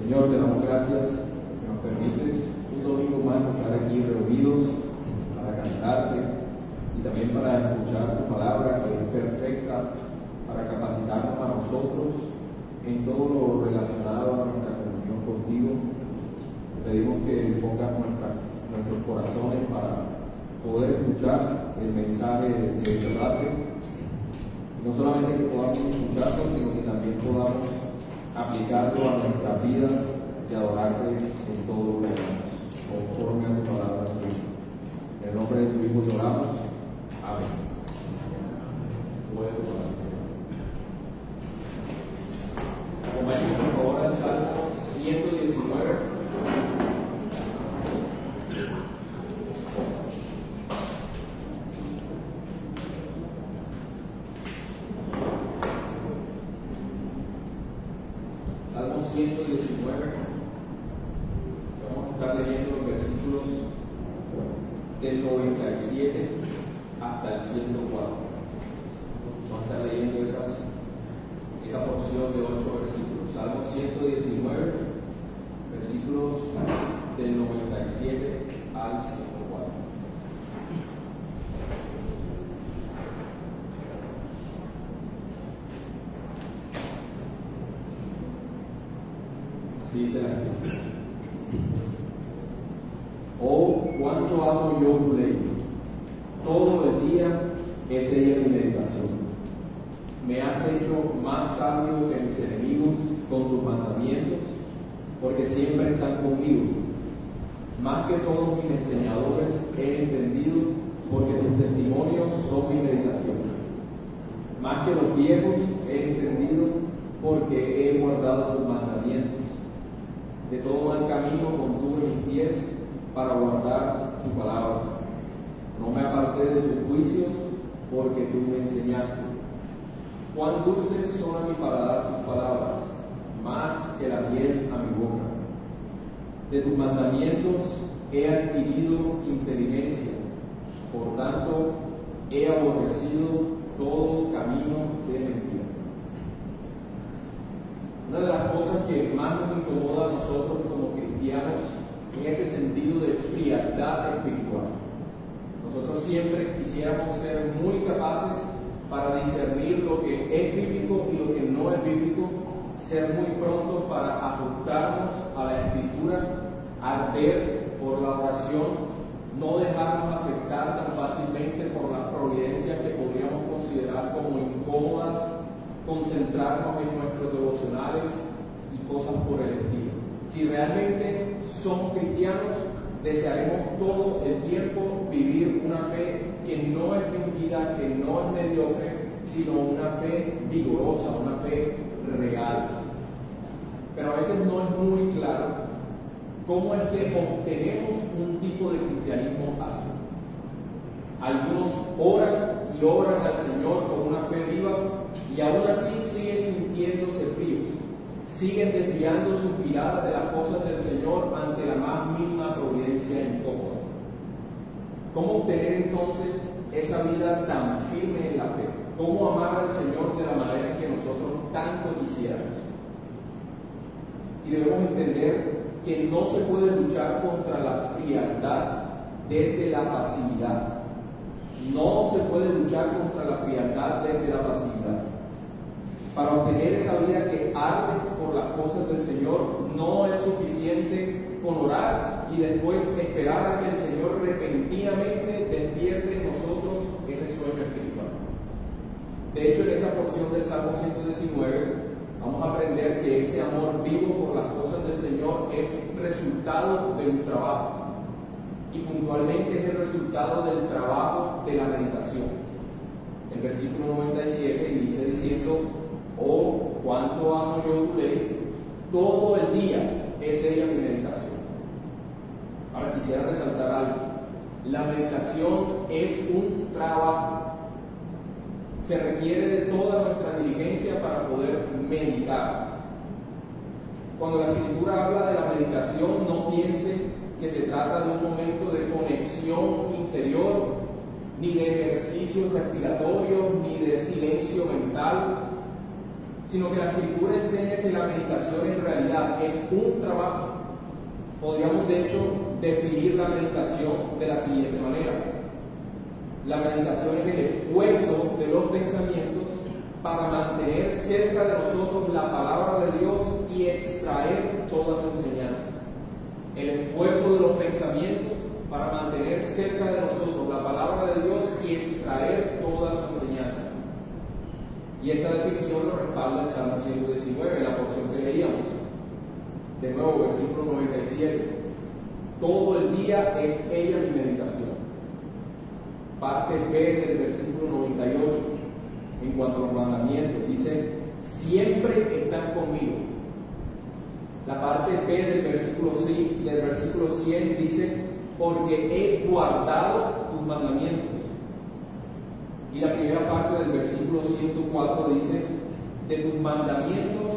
Señor, te damos gracias que nos permites un domingo más estar aquí reunidos para cantarte y también para escuchar tu palabra, que es perfecta para capacitarnos a nosotros en todo lo relacionado a nuestra comunión contigo. Te pedimos que pongas nuestros corazones para poder escuchar el mensaje de verdad. No solamente que podamos escucharlo, sino que también podamos aplicarlo a nuestras vidas y adorarte en todo lo que hagamos, conforme a tu palabra, Señor. En el nombre de tu Hijo lloramos. Amén. Acompáñenme por favor al Salmo 119. Salmo 119. Vamos a estar leyendo los versículos del 97 hasta el 104. Vamos a estar leyendo esa porción de 8 versículos. Salmo 119, versículos del 97 al 104. Así dice la Escritura. Oh, cuánto amo yo tu ley. Todo el día es ella mi meditación. Me has hecho más sabio que mis enemigos con tus mandamientos, porque siempre están conmigo. Más que todos mis enseñadores he entendido, porque tus testimonios son mi meditación. Más que los viejos he entendido, porque he guardado tus mandamientos. De todo mal camino contuve mis pies para guardar tu palabra. No me aparté de tus juicios, porque tú me enseñaste. Cuán dulces son a mi paladar tus palabras, más que la miel a mi boca. De tus mandamientos he adquirido inteligencia, por tanto he aborrecido todo camino de mentira. Una de las cosas que más nos incomoda a nosotros como cristianos es ese sentido de frialdad espiritual. Nosotros siempre quisiéramos ser muy capaces para discernir lo que es bíblico y lo que no es bíblico, ser muy prontos para ajustarnos a la Escritura, arder por la oración, no dejarnos afectar tan fácilmente por las providencias que podríamos considerar como incómodas, concentrarnos en nuestros devocionales y cosas por el estilo. Si realmente somos cristianos, desearemos todo el tiempo vivir una fe que no es fingida, que no es mediocre, sino una fe vigorosa, una fe real. Pero a veces no es muy claro cómo es que obtenemos un tipo de cristianismo así. Algunos oran y oran al Señor con una fe viva y aún así siguen sintiéndose fríos. Siguen desviando sus miradas de las cosas del Señor ante la más mínima providencia incómoda. ¿Cómo obtener entonces esa vida tan firme en la fe? ¿Cómo amar al Señor de la manera que nosotros tanto quisiéramos? Y debemos entender que no se puede luchar contra la frialdad desde la pasividad. No se puede luchar contra la frialdad desde la pasividad. Para obtener esa vida que arde por las cosas del Señor, no es suficiente con orar y después esperar a que el Señor repentinamente despierte en nosotros ese sueño espiritual. De hecho, en esta porción del Salmo 119 vamos a aprender que ese amor vivo por las cosas del Señor es resultado de un trabajo, y puntualmente es el resultado del trabajo de la meditación. El versículo 97 inicia diciendo: oh, cuánto amo yo tu ley, todo el día es ella mi meditación. Ahora quisiera resaltar algo. La meditación es un trabajo. Se requiere de toda nuestra diligencia para poder meditar. Cuando la Escritura habla de la meditación, no piense que se trata de un momento de conexión interior, ni de ejercicios respiratorios, ni de silencio mental, sino que la Escritura enseña que la meditación en realidad es un trabajo. Podríamos de hecho definir la meditación de la siguiente manera. La meditación es el esfuerzo de los pensamientos para mantener cerca de nosotros la palabra de Dios y extraer toda su enseñanza. El esfuerzo de los pensamientos para mantener cerca de nosotros la palabra de Dios y extraer toda su enseñanza. Y esta definición lo respalda el Salmo 119, la porción que leíamos. De nuevo, versículo 97. Todo el día es ella mi meditación. Parte B del versículo 98, en cuanto a los mandamientos, dice: siempre están conmigo. La parte B del versículo 100 dice: porque he guardado tus mandamientos. Y la primera parte del versículo 104 dice: de tus mandamientos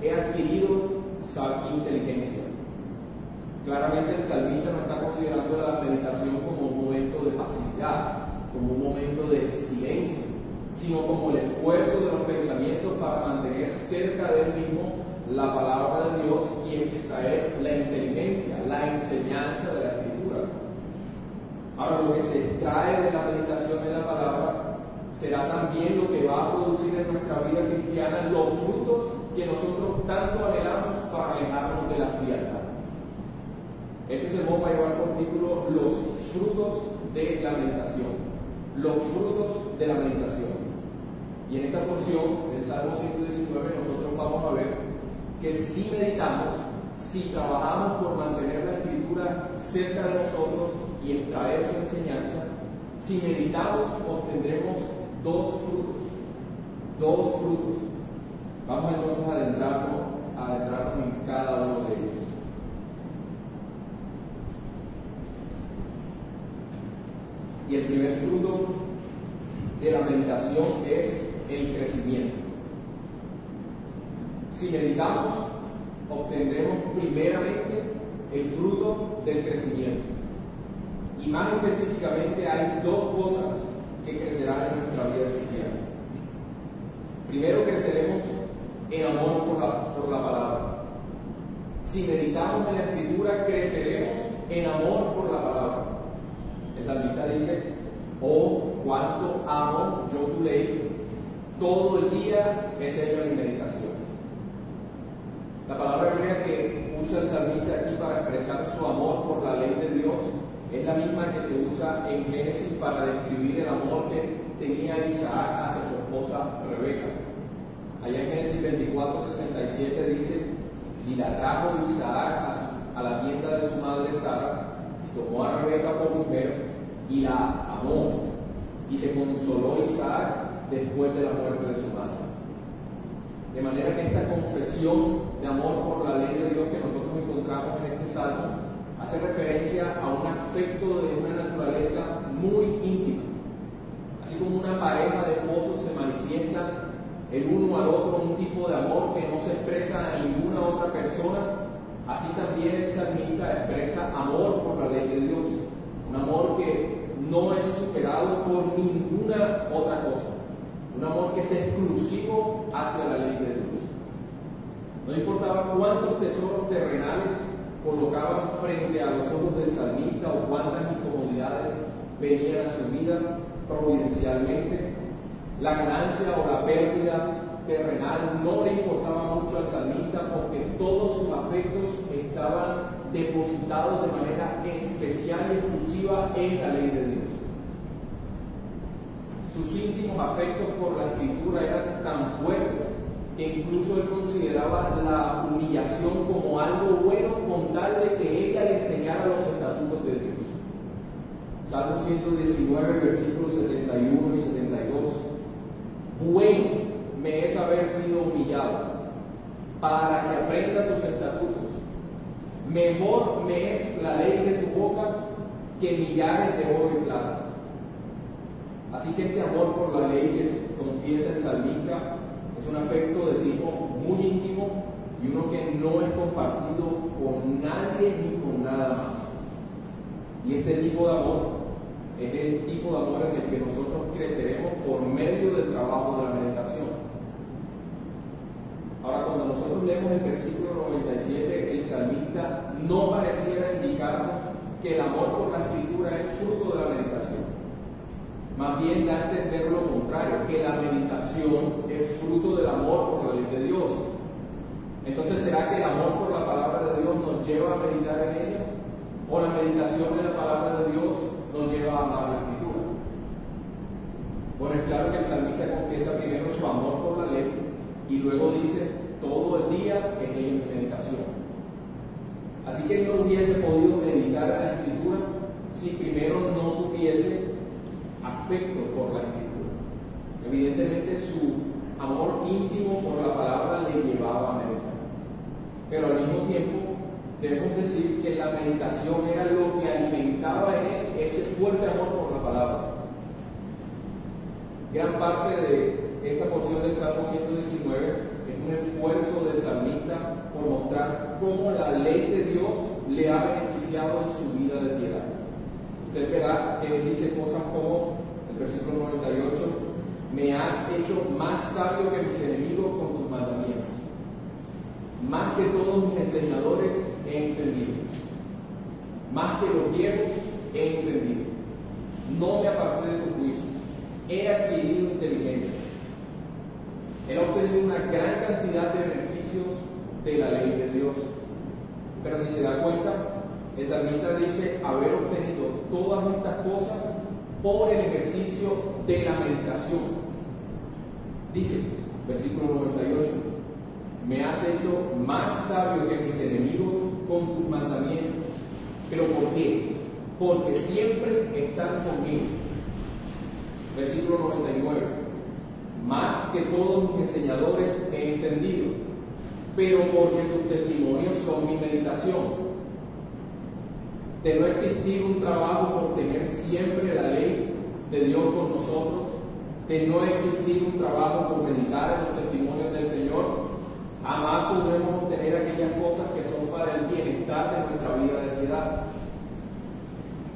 he adquirido inteligencia. Claramente el salmista no está considerando la meditación como un momento de pasividad, como un momento de silencio, sino como el esfuerzo de los pensamientos para mantener cerca de él mismo la palabra de Dios y extraer la inteligencia, la enseñanza de la Escritura. Ahora, lo que se extrae de la meditación de la palabra será también lo que va a producir en nuestra vida cristiana los frutos que nosotros tanto anhelamos para alejarnos de la frialdad. Este sermón va a llevar por título Los frutos de la meditación. Los frutos de la meditación. Y en esta porción del Salmo 119 nosotros vamos a ver que si meditamos, si trabajamos por mantener la Escritura cerca de nosotros y extraer su enseñanza, si meditamos obtendremos dos frutos. Dos frutos. Vamos entonces a adentrarnos en cada uno de ellos. Y el primer fruto de la meditación es el crecimiento. Si meditamos, obtendremos primeramente el fruto del crecimiento. Y más específicamente hay dos cosas que crecerán en nuestra vida cristiana. Primero, creceremos en amor por la palabra. Si meditamos en la Escritura, creceremos en amor por la palabra. El salmista dice: oh, cuánto amo yo tu ley, todo el día es ella mi meditación. La palabra griega que usa el salmista aquí para expresar su amor por la ley de Dios es la misma que se usa en Génesis para describir el amor que tenía Isaac hacia su esposa Rebeca. Allá en Génesis 24:67 dice: y la trajo Isaac a la tienda de su madre Sara, y tomó a Rebeca por mujer, y la amó, y se consoló Isaac después de la muerte de su madre. De manera que esta confesión de amor por la ley de Dios que nosotros encontramos en este salmo hace referencia a un afecto de una naturaleza muy íntima. Así como una pareja de esposos se manifiesta el uno al otro un tipo de amor que no se expresa a ninguna otra persona, así también el salmista expresa amor por la ley de Dios, un amor que no es superado por ninguna otra cosa, un amor que es exclusivo hacia la ley de Dios. No importaba cuántos tesoros terrenales colocaban frente a los ojos del salmista o cuántas incomodidades venían a su vida providencialmente, la ganancia o la pérdida terrenal no le importaba mucho al salmista, porque todos sus afectos estaban depositados de manera especial y exclusiva en la ley de Dios. Sus íntimos afectos por la Escritura eran tan fuertes que incluso él consideraba la humillación como algo bueno con tal de que ella le enseñara los estatutos de Dios. Salmo 119, versículos 71 y 72. Bueno me es haber sido humillado, para que aprenda tus estatutos. Mejor me es la ley de tu boca que millares de oro y plata. Así que este amor por la ley que se confiesa el salmista es un afecto de tipo muy íntimo y uno que no es compartido con nadie ni con nada más. Y este tipo de amor es el tipo de amor en el que nosotros creceremos por medio del trabajo de la meditación. Ahora, cuando nosotros leemos el versículo 97, el salmista no pareciera indicarnos que el amor por la escritura es fruto de la meditación. Más bien da a entender lo contrario, que la meditación es fruto del amor por la ley de Dios. Entonces, ¿será que el amor por la palabra de Dios nos lleva a meditar en ella? ¿O la meditación de la palabra de Dios nos lleva a amar la escritura? Bueno, es claro que el salmista confiesa primero su amor por la ley y luego dice, todo el día es en meditación. Así que él no hubiese podido meditar en la escritura si primero no tuviese afecto por la escritura. Evidentemente su amor íntimo por la palabra le llevaba a meditar. Pero al mismo tiempo debemos decir que la meditación era lo que alimentaba en él ese fuerte amor por la palabra. Gran parte de esta porción del Salmo 119 es un esfuerzo del salmista por mostrar cómo la ley de Dios le ha beneficiado en su vida de piedad. Usted verá que él dice cosas como, el versículo 98, me has hecho más sabio que mis enemigos con tus mandamientos. Más que todos mis enseñadores he entendido. Más que los viejos he entendido. No me aparté de tus juicios. He adquirido inteligencia. Él ha obtenido una gran cantidad de beneficios de la ley de Dios. Pero si se da cuenta, el salmista dice haber obtenido todas estas cosas por el ejercicio de la meditación. Dice, versículo 98, me has hecho más sabio que mis enemigos con tus mandamientos. ¿Pero por qué? Porque siempre están conmigo. Versículo 99, más que todos mis enseñadores he entendido, pero porque tus testimonios son mi meditación. De no existir un trabajo por tener siempre la ley de Dios con nosotros, de no existir un trabajo por meditar en los testimonios del Señor, jamás podremos obtener aquellas cosas que son para el bienestar de nuestra vida de piedad.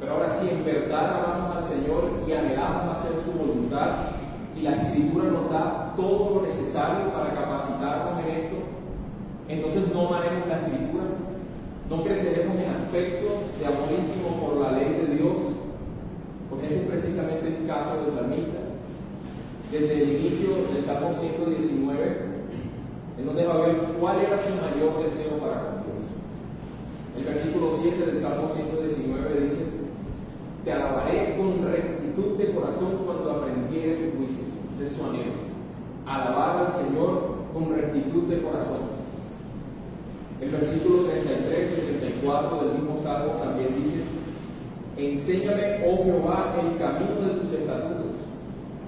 Pero ahora, si en verdad amamos al Señor y anhelamos hacer su voluntad, y la Escritura nos da todo lo necesario para capacitarnos en esto, entonces no amaremos la Escritura, no creceremos en afectos de amor íntimo por la ley de Dios, porque ese es precisamente el caso del salmista. Desde el inicio del Salmo 119, él nos deja ver cuál era su mayor deseo para con Dios. El versículo 7 del Salmo 119 dice, te alabaré con rectitud de corazón cuando aprendiere tus juicios. Ese es su anhelo. Alabar al Señor con rectitud de corazón. El versículo 33 y 34 del mismo Salmo también dice, enséñame, oh Jehová, el camino de tus estatutos,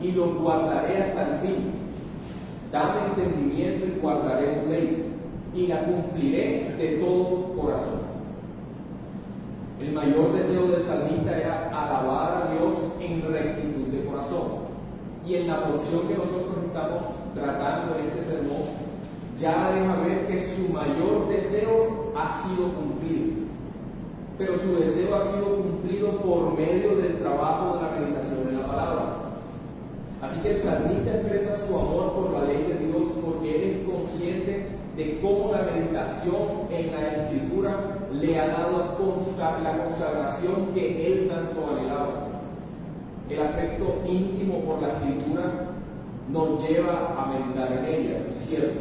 y los guardaré hasta el fin. Dame entendimiento y guardaré tu ley, y la cumpliré de todo corazón. El mayor deseo del salmista era alabar a Dios en rectitud de corazón. Y en la porción que nosotros estamos tratando en este sermón, ya deja ver que su mayor deseo ha sido cumplido. Pero su deseo ha sido cumplido por medio del trabajo de la meditación en la palabra. Así que el salmista expresa su amor por la ley de Dios porque él es consciente de cómo la meditación en la Escritura le ha dado la consagración que él tanto anhelaba. El afecto íntimo por la Escritura nos lleva a meditar en ella, eso es cierto.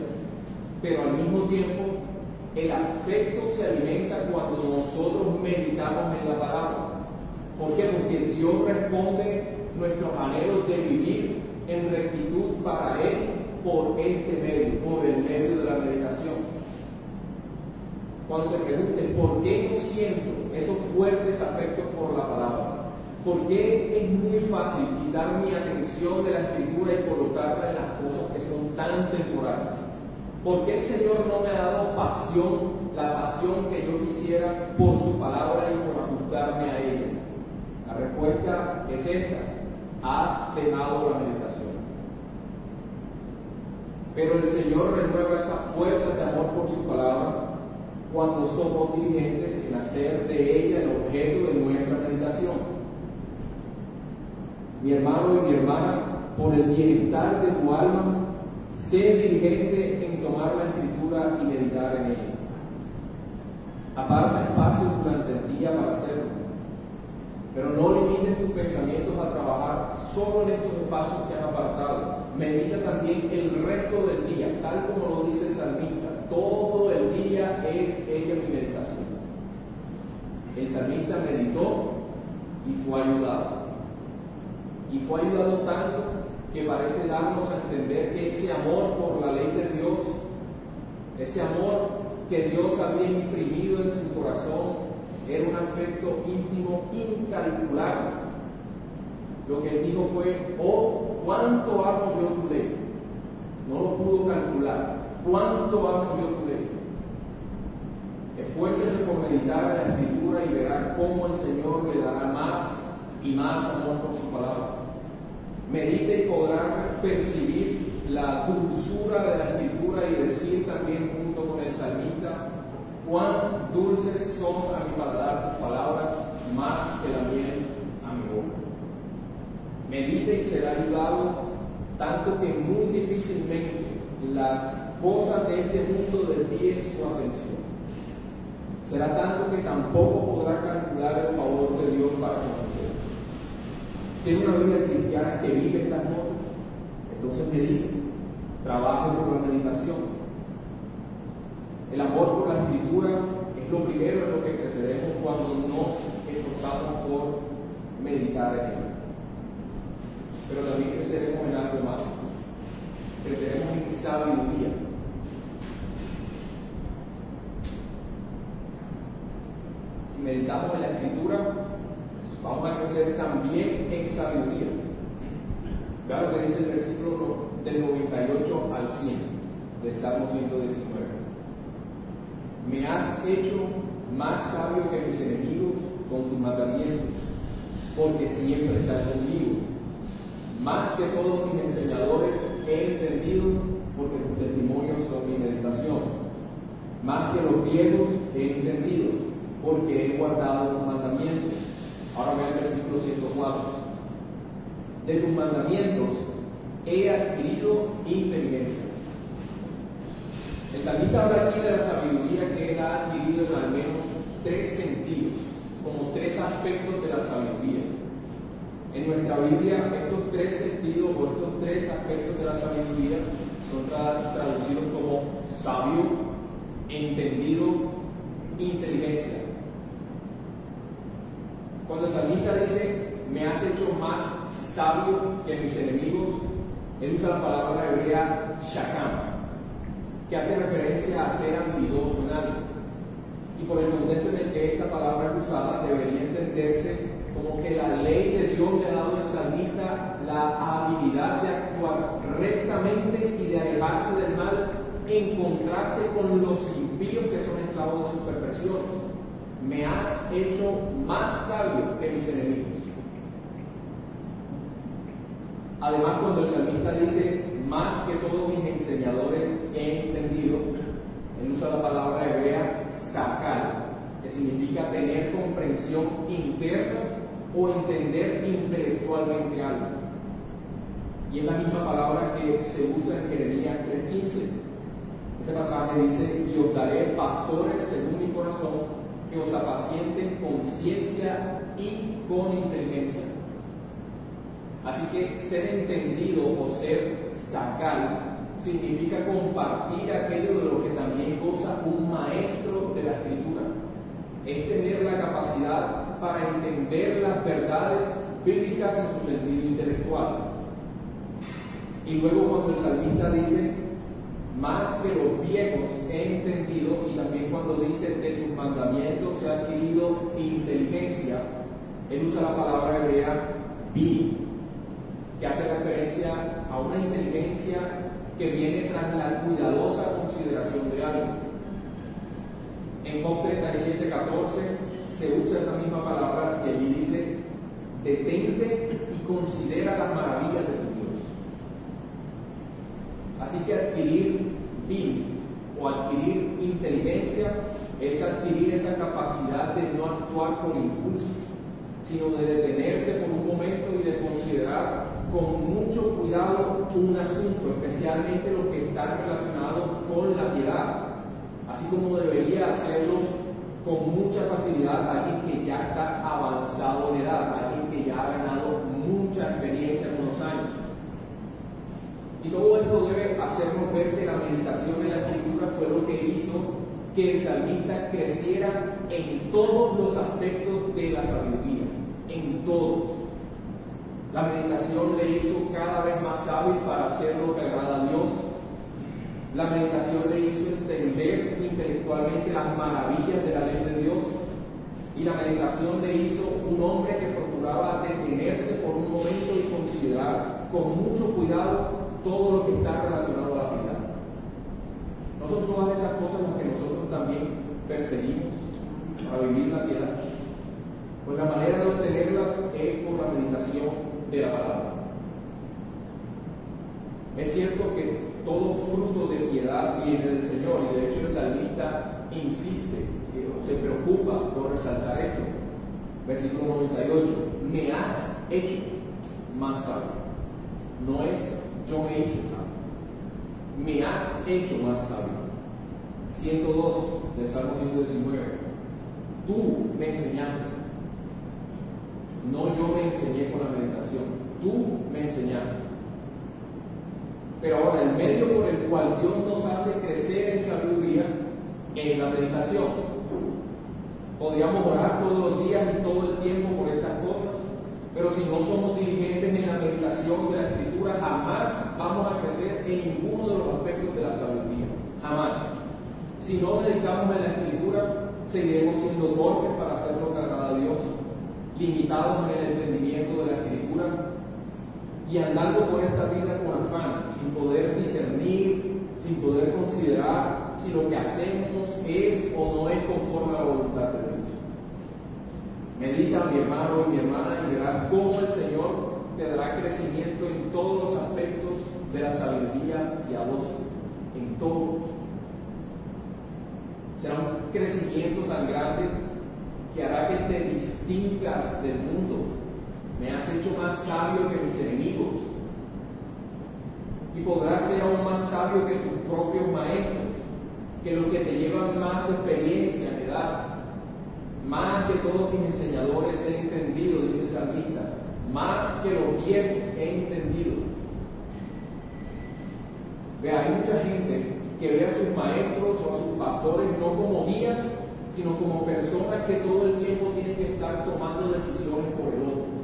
Pero al mismo tiempo, el afecto se alimenta cuando nosotros meditamos en la palabra. ¿Por qué? Porque Dios responde nuestros anhelos de vivir en rectitud para Él por este medio, por el medio de la meditación. Cuando te preguntes por qué no siento esos fuertes afectos por la palabra, por qué es muy fácil quitar mi atención de la Escritura y colocarla en las cosas que son tan temporales, por qué el Señor no me ha dado pasión, la pasión que yo quisiera por su palabra y por ajustarme a ella. La respuesta es esta: has dejado la meditación. Pero el Señor renueva esa fuerza de amor por su palabra cuando somos diligentes en hacer de ella el objeto de nuestra meditación. Mi hermano y mi hermana, por el bienestar de tu alma, sé diligente en tomar la Escritura y meditar en ella. Aparta espacio durante el día para hacerlo, pero no limites tus pensamientos a trabajar solo en estos espacios que has apartado. Medita también el resto del día, tal como lo dice el salmista. Todo el día es ella mi meditación. El salmista meditó y fue ayudado. Y fue ayudado tanto que parece darnos a entender que ese amor por la ley de Dios, ese amor que Dios había imprimido en su corazón, era un afecto íntimo incalculable. Lo que él dijo fue: oh, cuánto amo yo tu ley. No lo pudo calcular. Cuánto amo yo tu ley. Esfuércese por meditar en la Escritura y verá cómo el Señor le dará más y más amor por su palabra. Medite y podrá percibir la dulzura de la Escritura y decir también junto con el salmista: cuán dulces son a mi paladar tus palabras, más que la miel a mi boca. Medite y será ayudado, tanto que muy difícilmente las cosas de este mundo desvíen su atención. Será tanto que tampoco podrá calcular el favor de Dios para con usted. ¿Tiene una vida cristiana que vive estas cosas? Entonces medite, trabaje por la meditación. El amor por la Escritura es lo primero en lo que creceremos cuando nos esforzamos por meditar en ella. Pero también creceremos en algo más. Creceremos en sabiduría. Si meditamos en la Escritura, vamos a crecer también en sabiduría. Claro que dice el versículo del 98 al 100 del Salmo 119. Me has hecho más sabio que mis enemigos con tus mandamientos, porque siempre estás conmigo. Más que todos mis enseñadores he entendido, porque tus testimonios son mi meditación. Más que los viejos he entendido, porque he guardado tus mandamientos. Ahora vean el versículo 104. De tus mandamientos he adquirido inteligencia. El salmista habla aquí de la sabiduría que él ha adquirido en al menos 3 sentidos, como 3 aspectos de la sabiduría. En nuestra Biblia, estos 3 sentidos o estos 3 aspectos de la sabiduría son traducidos como sabio, entendido, inteligencia. Cuando el salmista dice: me has hecho más sabio que mis enemigos, él usa la palabra hebrea shakam, que hace referencia a ser habilidoso en algo. Y por el contexto en el que esta palabra es usada, debería entenderse como que la ley de Dios le ha dado al salmista la habilidad de actuar rectamente y de alejarse del mal, en contraste con los impíos que son esclavos de sus perversiones. Me has hecho más sabio que mis enemigos. Además, cuando el salmista dice: más que todos mis enseñadores he entendido, él usa la palabra hebrea sakal, que significa tener comprensión interna o entender intelectualmente algo. Y es la misma palabra que se usa en Jeremías 3:15. Ese pasaje dice: y os daré pastores según mi corazón, que os apacienten con ciencia y con inteligencia. Así que ser entendido o ser sakal significa compartir aquello de lo que también goza un maestro de la Escritura. Es tener la capacidad para entender las verdades bíblicas en su sentido intelectual. Y luego, cuando el salmista dice: más que los viejos he entendido, y también cuando dice: de tus mandamientos he adquirido inteligencia, él usa la palabra hebrea bi, que hace referencia a una inteligencia que viene tras la cuidadosa consideración de algo. En Job 37:14 se usa esa misma palabra y allí dice: detente y considera las maravillas de tu Dios. Así que adquirir bin o adquirir inteligencia es adquirir esa capacidad de no actuar por impulsos, sino de detenerse por un momento y de considerar con mucho cuidado un asunto, especialmente lo que está relacionado con la piedad, así como debería hacerlo con mucha facilidad alguien que ya está avanzado en edad, alguien que ya ha ganado mucha experiencia en unos años. Y todo esto debe hacernos ver que la meditación en la Escritura fue lo que hizo que el salmista creciera en todos los aspectos de la sabiduría, en todos. La meditación le hizo cada vez más hábil para hacer lo que agrada a Dios. La meditación le hizo entender intelectualmente las maravillas de la ley de Dios. Y la meditación le hizo un hombre que procuraba detenerse por un momento y considerar con mucho cuidado todo lo que está relacionado a la piedad. ¿No son todas esas cosas las que nosotros también perseguimos para vivir la piedad? Pues la manera de obtenerlas es por la meditación de la palabra. Es cierto que todo fruto de piedad viene del Señor, y de hecho el salmista insiste, se preocupa por resaltar esto. Versículo 98: me has hecho más sabio. No es yo me hice sabio, me has hecho más sabio. 102 del Salmo 119: tú me enseñaste. No yo me enseñé con la meditación, tú me enseñaste. Pero ahora, el medio por el cual Dios nos hace crecer en sabiduría es la meditación. Podríamos orar todos los días y todo el tiempo por estas cosas, pero si no somos diligentes en la meditación de la Escritura, jamás vamos a crecer en ninguno de los aspectos de la sabiduría. Jamás. Si no meditamos en la Escritura, seguiremos siendo torpes para hacer lo que agrada a Dios, limitados en el entendimiento de la Escritura y andando por esta vida con afán, sin poder discernir, sin poder considerar si lo que hacemos es o no es conforme a la voluntad de Dios. Medita, mi hermano y mi hermana, y verás cómo el Señor te dará crecimiento en todos los aspectos de la sabiduría y a vos, en todos. Será un crecimiento tan grande que hará que te distingas del mundo. Me has hecho más sabio que mis enemigos. Y podrás ser aún más sabio que tus propios maestros, que los que te llevan más experiencia en edad. Más que todos mis enseñadores he entendido, dice el salmista. Más que los viejos he entendido. Vea, hay mucha gente que ve a sus maestros o a sus pastores no como guías, sino como personas que todo el tiempo tienen que estar tomando decisiones por el otro.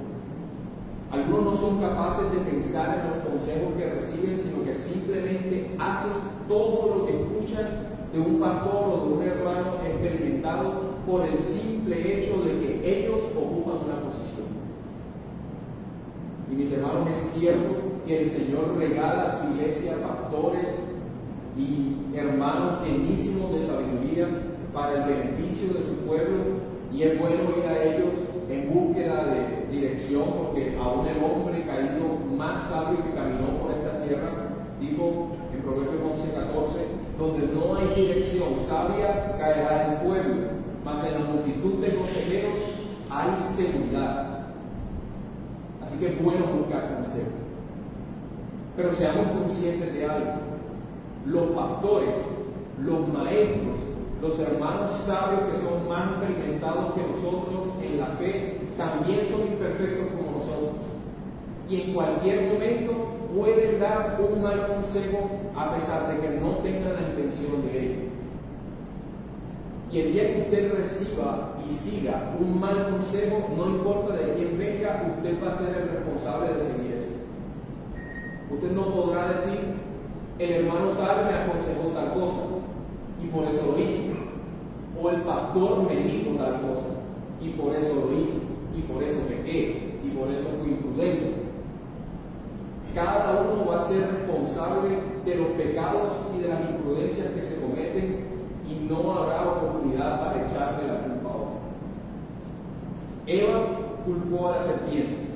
Algunos no son capaces de pensar en los consejos que reciben, sino que simplemente hacen todo lo que escuchan de un pastor o de un hermano experimentado por el simple hecho de que ellos ocupan una posición. Y mis hermanos, es cierto que el Señor regala a su iglesia pastores y hermanos llenísimos de sabiduría para el beneficio de su pueblo, y es bueno ir a ellos en búsqueda de dirección, porque aún el hombre caído más sabio que caminó por esta tierra dijo en Proverbios 11:14: donde no hay dirección sabia caerá el pueblo, mas en la multitud de consejeros hay seguridad. Así que es bueno buscar consejo, pero seamos conscientes de algo: los pastores, los maestros, los hermanos sabios que son más experimentados que nosotros en la fe, también son imperfectos como nosotros. Y en cualquier momento pueden dar un mal consejo a pesar de que no tengan la intención de ello. Y el día que usted reciba y siga un mal consejo, no importa de quién venga, usted va a ser el responsable de seguir eso. Usted no podrá decir: el hermano tal me aconsejó tal cosa y por eso lo hice, o el pastor me dijo tal cosa y por eso lo hice, y por eso pequé, y por eso fui imprudente. Cada uno va a ser responsable de los pecados y de las imprudencias que se cometen, y no habrá oportunidad para echarle la culpa a otro. Eva culpó a la serpiente,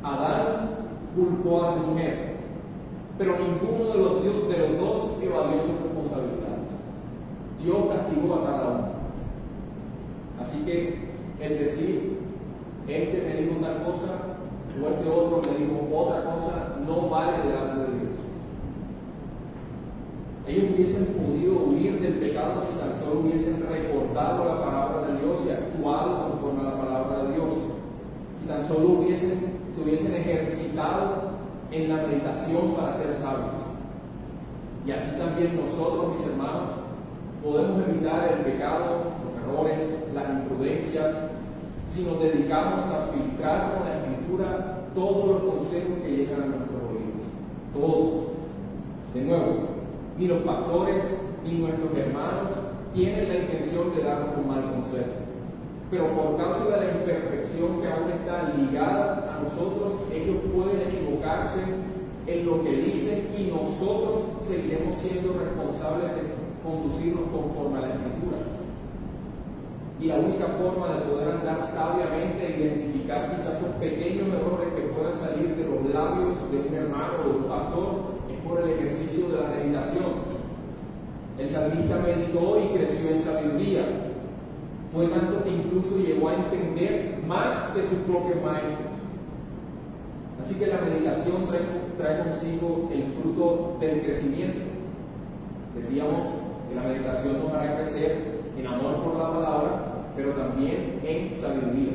Adán culpó a su mujer, pero ninguno de los dos evadió sus responsabilidades. Dios castigó a cada uno. Así que el decir: este me dijo tal cosa, o este otro me dijo otra cosa, no vale delante de Dios. Ellos hubiesen podido huir del pecado si tan solo hubiesen recordado la palabra de Dios y actuado conforme a la palabra de Dios. Si tan solo se hubiesen ejercitado en la meditación para ser sabios. Y así también nosotros, mis hermanos, podemos evitar el pecado, los errores, las imprudencias, si nos dedicamos a filtrar con la Escritura todos los consejos que llegan a nuestros oídos. Todos. De nuevo, ni los pastores ni nuestros hermanos tienen la intención de darnos un mal consejo. Pero por causa de la imperfección que aún está ligada a nosotros, ellos pueden equivocarse en lo que dicen y nosotros seguiremos siendo responsables de conducirnos conforme a la Escritura. Y la única forma de poder andar sabiamente e identificar quizás esos pequeños errores que puedan salir de los labios de un hermano o de un pastor es por el ejercicio de la meditación. El salmista meditó y creció en sabiduría. Fue tanto que incluso llegó a entender más que sus propios maestros. Así que la meditación trae consigo el fruto del crecimiento. Decíamos que la meditación nos hará crecer en amor por la palabra, pero también en sabiduría.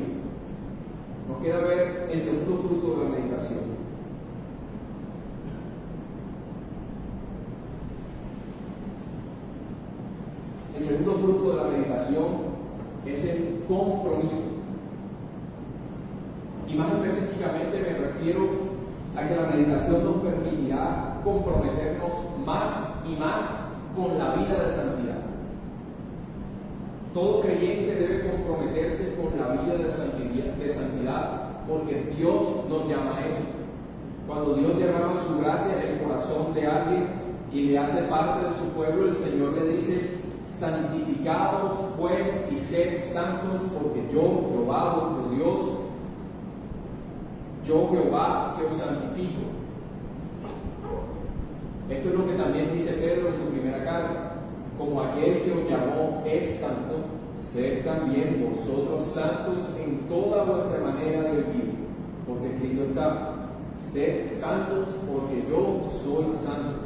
Nos queda ver el segundo fruto de la meditación. El segundo fruto de la meditación es el compromiso. Y más específicamente me refiero a que la meditación nos permitirá comprometernos más y más con la vida de santidad. Todo creyente debe comprometerse con la vida de santidad porque Dios nos llama a eso. Cuando Dios derrama su gracia en el corazón de alguien y le hace parte de su pueblo, el Señor le dice: santificados pues y sed santos, porque yo, Jehová, vuestro Dios, yo, Jehová, que os santifico. Esto es lo que también dice Pedro en su primera carta: como aquel que os llamó es santo, sed también vosotros santos en toda vuestra manera de vivir, porque escrito está: sed santos porque yo soy santo.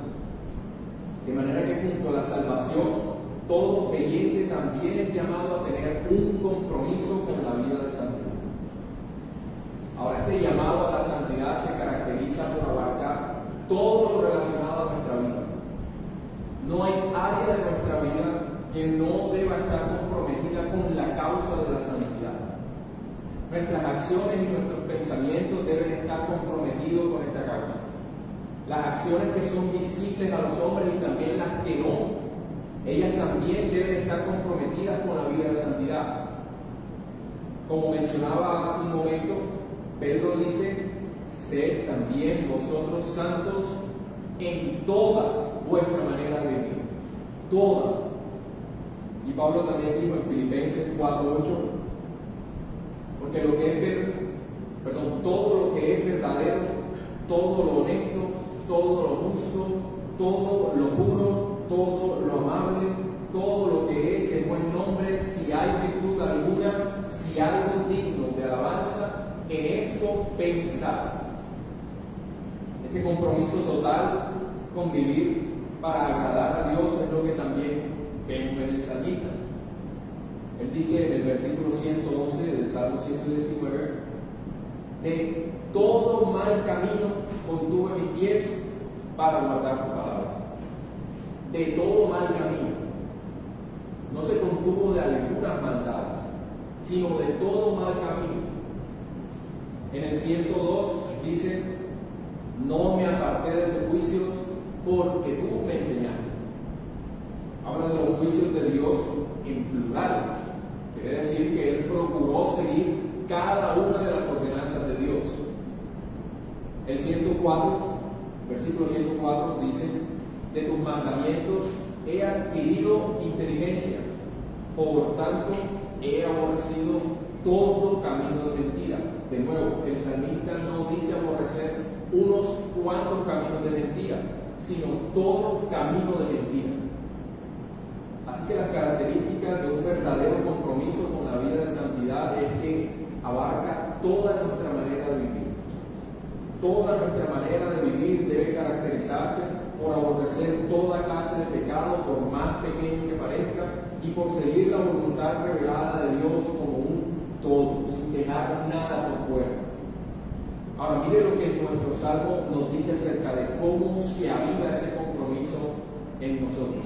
De manera que junto a la salvación, todo creyente también es llamado a tener un compromiso con la vida de santidad. Ahora, este llamado a la santidad se caracteriza por abarcar todo lo relacionado a nuestra vida. No hay área de nuestra vida que no deba estar comprometida con la causa de la santidad. Nuestras acciones y nuestros pensamientos deben estar comprometidos con esta causa. Las acciones que son visibles a los hombres y también las que no, ellas también deben estar comprometidas con la vida de santidad. Como mencionaba hace un momento, Pedro dice: sed también vosotros santos en toda vuestra manera de vivir. Toda. Y Pablo también dijo en Filipenses 4:8, porque todo lo que es verdadero, todo lo honesto, todo lo justo, todo lo puro, todo lo amable, todo lo que es de buen nombre, si hay virtud alguna, si algo digno de alabanza, en esto pensad. Este compromiso total con vivir para agradar a Dios es lo que también vemos en el salmista. Él dice en el versículo 111 del Salmo 119: de todo mal camino contuve mis pies para guardar tu palabra. De todo mal camino. No se contuvo de algunas maldades, sino de todo mal camino. En el 102 dice: no me aparté de tus juicios porque tú me enseñaste. Habla de los juicios de Dios en plural. Quiere decir que Él procuró seguir cada una de las ordenanzas de Dios. El 104, versículo 104 dice: de tus mandamientos he adquirido inteligencia, por tanto he aborrecido todo camino de mentira. De nuevo, el salmista no dice aborrecer unos cuantos caminos de mentira, sino todo camino de mentira. Así que las características de un verdadero compromiso con la vida de santidad es que abarca toda nuestra manera de vivir. Toda nuestra manera de vivir debe caracterizarse por aborrecer toda clase de pecado, por más pequeño que parezca, y por seguir la voluntad revelada de Dios como un todo, sin dejar nada por fuera. Ahora mire lo que nuestro Salmo nos dice acerca de cómo se aviva ese compromiso en nosotros.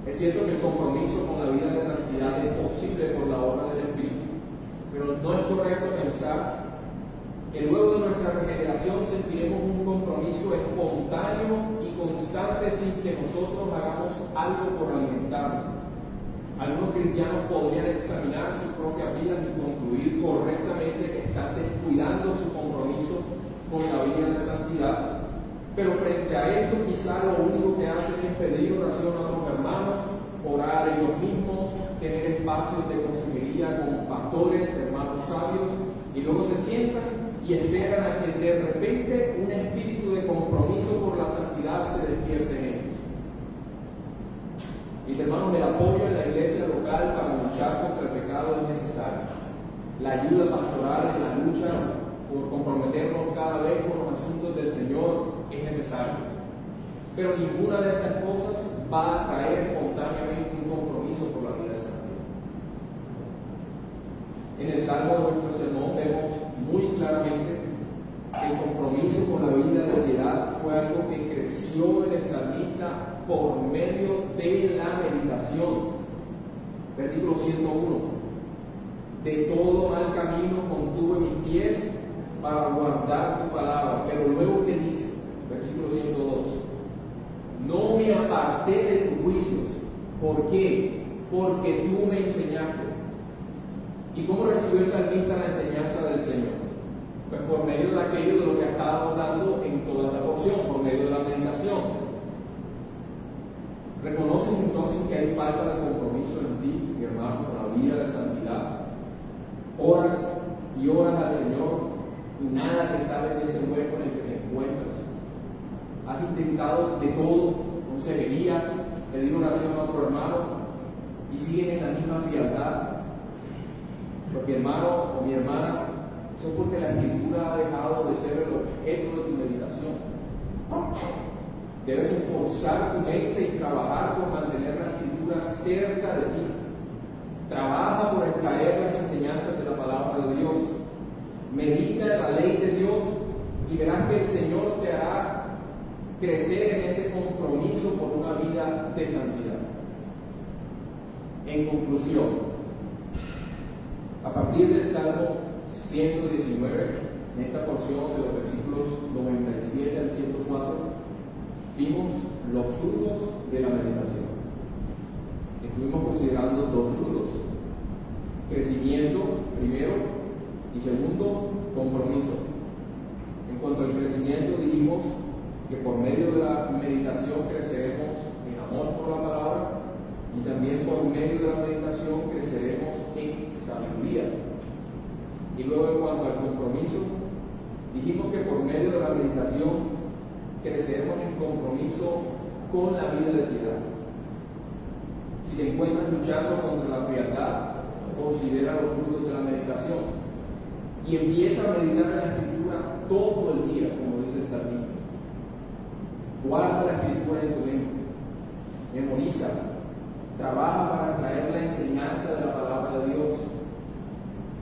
Es cierto que el compromiso con la vida de santidad es posible por la obra del Espíritu, pero no es correcto pensar que luego de nuestra regeneración sentiremos un compromiso espontáneo y constante sin que nosotros hagamos algo por alimentarlo. Algunos cristianos podrían examinar sus propias vidas y concluir correctamente que están descuidando su compromiso con la vida de santidad, pero frente a esto quizá lo único que hacen es pedir oración a otros hermanos, orar ellos mismos, tener espacios de consejería con pastores, hermanos sabios, y luego se sientan y esperan a que de repente un espíritu de compromiso por la santidad se despierte en ellos. Mis hermanos, el apoyo en la iglesia local para luchar contra el pecado es necesario. La ayuda pastoral en la lucha por comprometernos cada vez con los asuntos del Señor es necesario. Pero ninguna de estas cosas va a traer espontáneamente un compromiso por la vida de santidad. En el salmo de nuestro sermón vemos muy claramente que el compromiso con la vida de piedad fue algo que creció en el salmista por medio de la meditación. Versículo 101. De todo mal camino contuve mis pies para guardar tu palabra. Pero luego, ¿qué dice? Versículo 102. No me aparté de tus juicios. ¿Por qué? Porque tú me enseñaste. ¿Y cómo recibió el salmista la enseñanza del Señor? Pues por medio de aquello de lo que ha estado hablando en toda esta porción, por medio de la meditación. ¿Reconocen entonces que hay falta de compromiso en ti, mi hermano, con la vida de santidad? Horas y horas al Señor y nada te sale de ese hueco en el que te encuentras. Has intentado de todo, consejerías, pedir oración a otro hermano y siguen en la misma frialdad. Pues mi hermano o mi hermana, eso es porque la Escritura ha dejado de ser el objeto de tu meditación. Debes esforzar tu mente y trabajar por mantener la Escritura cerca de ti. Trabaja por extraer las enseñanzas de la palabra de Dios. Medita en la ley de Dios y verás que el Señor te hará crecer en ese compromiso por una vida de santidad. En conclusión, a partir del Salmo 119, en esta porción de los versículos 97 al 104, vimos los frutos de la meditación. Estuvimos considerando dos frutos: crecimiento, primero, y segundo, compromiso. En cuanto al crecimiento, dijimos que por medio de la meditación creceremos en amor por la palabra y también por medio de la meditación creceremos en sabiduría. Y luego, en cuanto al compromiso, dijimos que por medio de la meditación creceremos en compromiso con la vida de piedad. Si te encuentras luchando contra la frialdad, considera los frutos de la meditación y empieza a meditar en la Escritura todo el día, como dice el salmista. Guarda la Escritura en tu mente, memorízala, trabaja para traer la enseñanza de la palabra de Dios.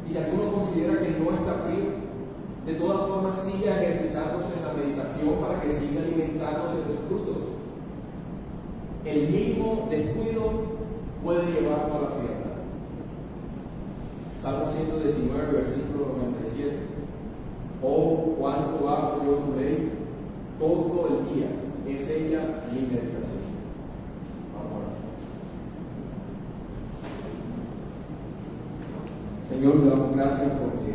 Y si alguno considera que no está frío, de todas formas sigue ejercitándose en la meditación para que siga alimentándose de sus frutos. El mínimo descuido puede llevarlo a la frialdad. Salmo 119, versículo 97. Oh, cuánto amo yo tu ley, todo el día es ella mi meditación. Vamos a orar. Señor, te damos gracias porque